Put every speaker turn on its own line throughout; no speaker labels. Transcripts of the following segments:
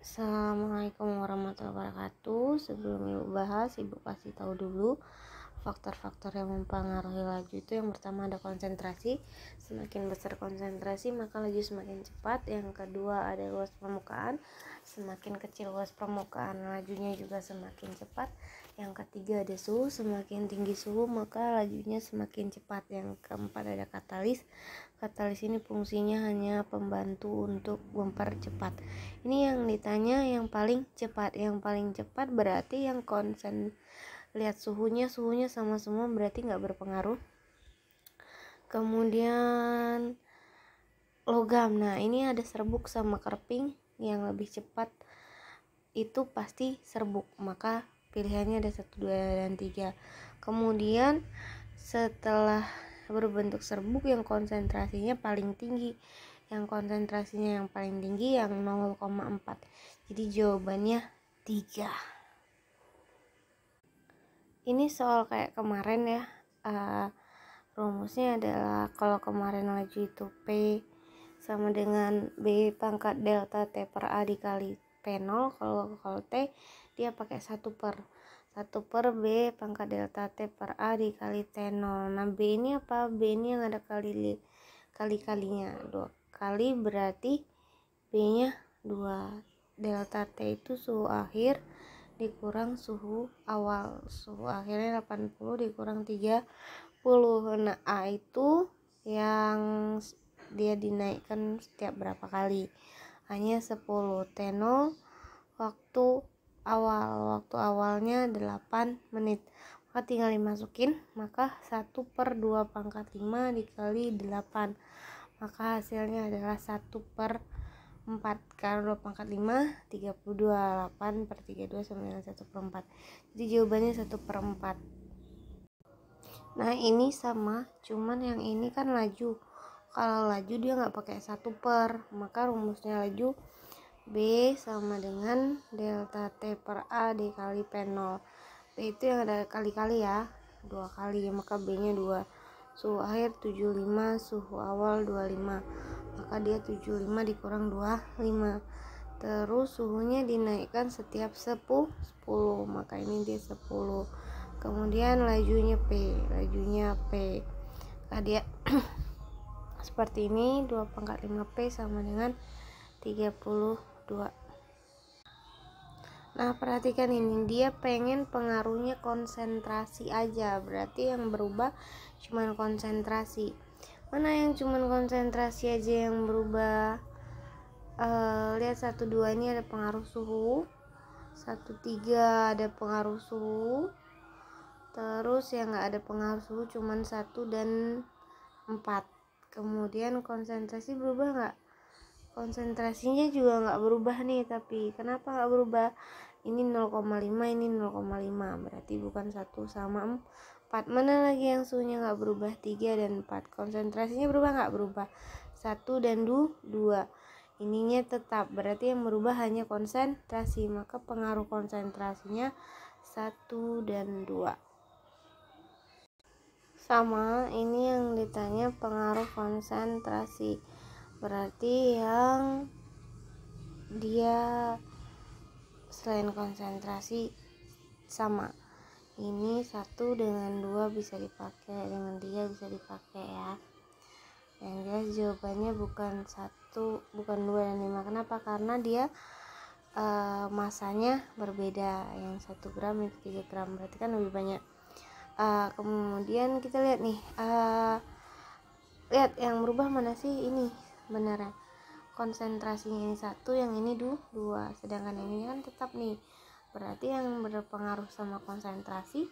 Assalamualaikum warahmatullahi wabarakatuh. Sebelum Ibu bahas, Ibu kasih tahu dulu faktor-faktor yang mempengaruhi laju itu. Yang pertama ada konsentrasi. Semakin besar konsentrasi maka laju semakin cepat. Yang kedua ada luas permukaan. Semakin kecil luas permukaan, lajunya juga semakin cepat. Yang ketiga ada suhu. Semakin tinggi suhu maka lajunya semakin cepat. Yang keempat ada katalis. Katalis ini fungsinya hanya pembantu untuk mempercepat. Ini yang ditanya yang paling cepat. Yang paling cepat berarti yang konsen. Lihat suhunya sama semua, berarti nggak berpengaruh. Kemudian logam. Nah, ini ada serbuk sama kerping. Yang lebih cepat itu pasti serbuk, maka pilihannya ada 1, 2, dan 3. Kemudian setelah berbentuk serbuk yang konsentrasinya paling tinggi, yang paling tinggi yang 0,4. Jadi jawabannya 3. Ini soal kayak kemarin ya. Rumusnya adalah kalau kemarin laju itu P sama dengan B pangkat delta T per A dikali P0. Kalau T dia pakai 1 per B pangkat delta T per A dikali T0. Nah, B ini apa? B ini yang ada kalinya 2 kali, berarti B nya 2. Delta T itu suhu akhir dikurang suhu awal. Suhu akhirnya 80 dikurang 30. Nah, A itu yang dia dinaikkan setiap berapa kali? Hanya 10. T0 waktu awalnya 8 menit. Maka tinggal dimasukin, maka 1 per 2 pangkat 5 dikali 8. Maka hasilnya adalah 1 per 4. Karena 2 pangkat 5 32. 8 per 32 sama dengan 1 per 4. Jadi jawabannya 1 per 4. Nah, ini sama, cuman yang ini kan laju. Kalau laju dia nggak pakai 1 per, maka rumusnya laju B sama dengan delta T per A dikali P0. B itu yang ada kali-kali ya, 2 kali, maka B nya 2. Suhu akhir 75, suhu awal 25, maka dia 75 dikurang 25. Terus suhunya dinaikkan setiap 10, maka ini dia 10. Kemudian lajunya P. Nah, dia seperti ini, 2 pangkat 5 P sama dengan 32. Nah, perhatikan ini, dia pengen pengaruhnya konsentrasi aja, berarti yang berubah cuman konsentrasi. Mana yang cuman konsentrasi aja yang berubah? Lihat 1, 2 ini ada pengaruh suhu, 1, 3 ada pengaruh suhu. Terus yang nggak ada pengaruh suhu cuman 1 dan 4. Kemudian konsentrasi berubah nggak? Konsentrasinya juga nggak berubah nih. Tapi kenapa nggak berubah? Ini 0,5, ini 0,5, berarti bukan 1 sama 4. Mana lagi yang suhunya nggak berubah? 3 dan 4. Konsentrasinya berubah nggak? Berubah. 1 dan 2. Ininya tetap, berarti yang berubah hanya konsentrasi, maka pengaruh konsentrasinya 1 dan 2. Sama, ini yang ditanya pengaruh konsentrasi, berarti yang dia selain konsentrasi sama. Ini 1 dengan 2 bisa dipakai, dengan 3 bisa dipakai ya. Yang jelas jawabannya bukan 1, bukan 2 dan 5. Kenapa? Karena dia masanya berbeda. Yang 1 gram itu 3 gram, berarti kan lebih banyak. Kemudian kita lihat nih, lihat yang berubah mana sih? Ini beneran konsentrasinya ini 1, yang ini 2, sedangkan ini kan tetap nih. Berarti yang berpengaruh sama konsentrasi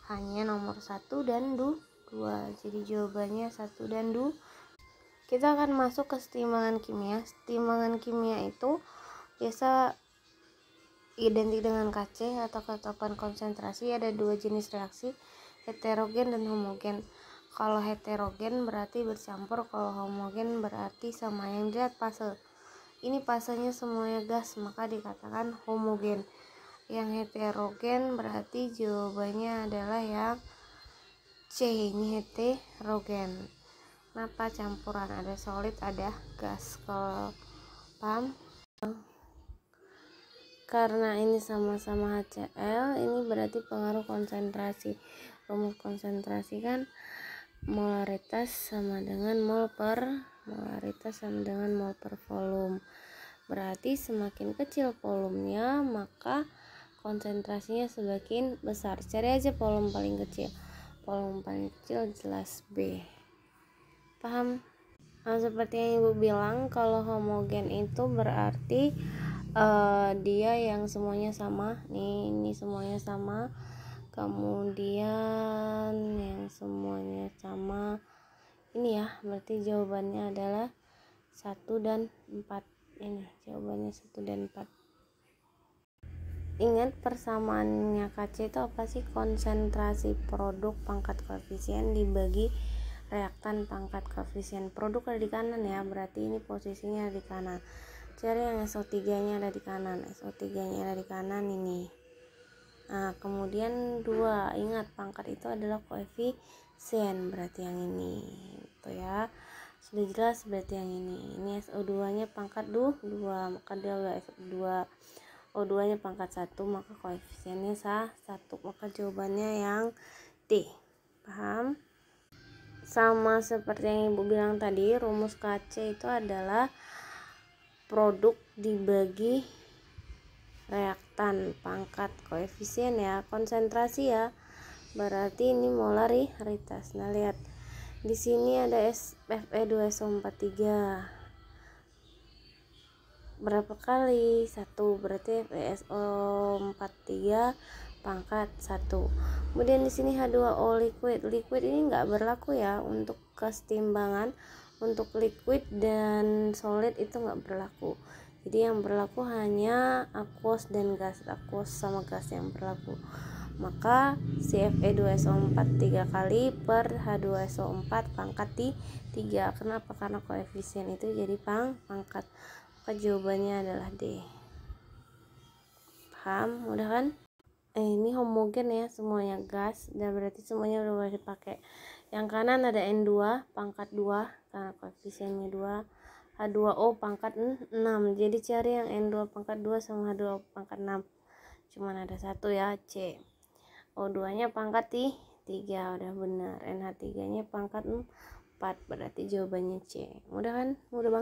hanya nomor 1 dan 2. Jadi jawabannya 1 dan 2. Kita akan masuk ke setimbangan kimia. Setimbangan kimia itu biasa identik dengan KC atau ketetapan konsentrasi. Ada 2 jenis reaksi, heterogen dan homogen. Kalau heterogen berarti bercampur, kalau homogen berarti sama. Yang dilihat fase. Ini fasenya semuanya gas, maka dikatakan homogen. Yang heterogen berarti jawabannya adalah yang C, ini heterogen. Kenapa campuran? Ada solid, ada gas. Kalau paham? Karena ini sama-sama HCl, ini berarti pengaruh konsentrasi. Rumus konsentrasi kan molaritas sama dengan mol per molaritas sama dengan mol per volume. Berarti semakin kecil volumenya maka konsentrasinya semakin besar. Cari aja volume paling kecil. Volume paling kecil jelas B. Paham? Nah, seperti yang ibu bilang, kalau homogen itu berarti dia yang semuanya sama. Nih, ini semuanya sama. Kemudian yang semuanya sama ini ya, berarti jawabannya adalah 1 dan 4. Ini jawabannya 1 dan 4. Ingat persamaannya KC itu apa sih? Konsentrasi produk pangkat koefisien dibagi reaktan pangkat koefisien. Produk ada di kanan ya, berarti ini posisinya ada di kanan. Cari yang SO3 nya ada di kanan. SO3 nya ada di kanan ini. Nah, kemudian 2, ingat pangkat itu adalah koefisien, berarti yang ini itu ya. Sudah jelas berarti yang ini SO2 nya pangkat 2, maka dia udah SO2. O2 nya pangkat 1, maka koefisiennya 1, maka jawabannya yang D. Paham? Sama seperti yang ibu bilang tadi, rumus KC itu adalah produk dibagi reaktan pangkat koefisien ya, konsentrasi ya, berarti ini molaritas. Nah, lihat di sini ada Fe2SO43 berapa kali? 1, berarti FeSO43 pangkat 1. Kemudian di sini H2O liquid ini enggak berlaku ya untuk kesetimbangan. Untuk liquid dan solid itu enggak berlaku. Jadi yang berlaku hanya aqueous dan gas, aqueous sama gas yang berlaku. Maka CFE2SO4 3 kali per H2SO4 pangkat 3. Kenapa? Karena koefisien itu jadi pangkat. Maka jawabannya adalah D. Paham? Mudah kan? Ini homogen ya, semuanya gas, dan berarti semuanya udah boleh dipakai. Yang kanan ada N2 pangkat 2 karena koefisiennya 2. H2O pangkat 6. Jadi cari yang N2 pangkat 2 sama H2O pangkat 6. Cuman ada 1 ya, C. O2 nya pangkat 3, udah benar. NH3 nya pangkat 4, berarti jawabannya C. Mudah kan? Mudah banget.